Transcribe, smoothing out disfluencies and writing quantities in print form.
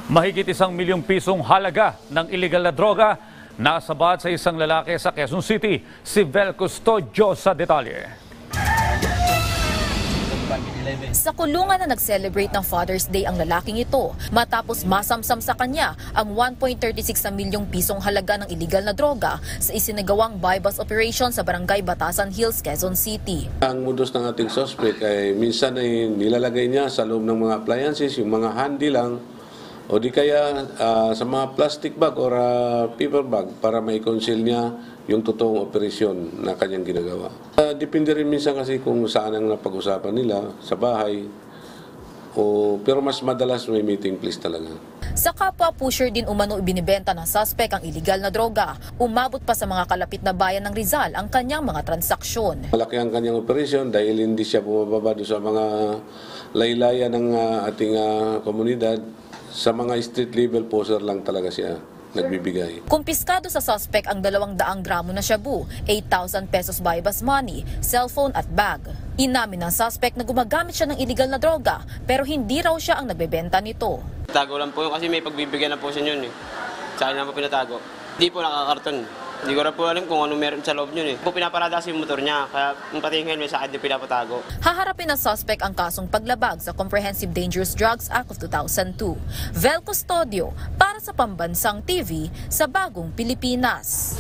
Mahigit 1 milyong pisong halaga ng iligal na droga nasabat sa isang lalaki sa Quezon City. Si Vel Custodio sa detalye. Sa kulungan na nag-celebrate ng Father's Day ang lalaking ito matapos masamsam sa kanya ang 1.36 milyong pisong halaga ng iligal na droga sa isinagawang buy-bust operation sa Barangay Batasan Hills, Quezon City. Ang modus ng ating suspect ay minsan ay nilalagay niya sa loob ng mga appliances, yung mga handy lang, o di kaya sa mga plastic bag or paper bag para mai-conceal niya yung totoong operasyon na kanyang ginagawa. Depende rin minsan kasi kung saan ang napag-usapan nila, sa bahay, pero mas madalas may meeting place talaga. Sa kapwa pusher din umano ibinibenta ng suspect ang iligal na droga. Umabot pa sa mga kalapit na bayan ng Rizal ang kanyang mga transaksyon. Malaki ang kanyang operasyon dahil hindi siya bumababa doon sa mga laylayan ng ating komunidad. Sa mga street level poser lang talaga siya nagbibigay. Kumpiskado sa suspect ang 200 gramo na shabu, 8,000 pesos buy-bust money, cellphone at bag. Inamin ng suspect na gumagamit siya ng iligal na droga pero hindi raw siya ang nagbebenta nito. Tago lang po yun kasi may pagbibigyan na po siya yun eh. Sa akin na po pinatago. Hindi po nakakarton. Hindi ko rin po alam kung ano meron sa loob yun eh. Po pinaparada kasi yung motor niya, kaya yung pati yung helmet sa akin di pinapatago. Haharapin ng suspect ang kasong paglabag sa Comprehensive Dangerous Drugs Act of 2002. Vel Custodio para sa Pambansang TV sa Bagong Pilipinas.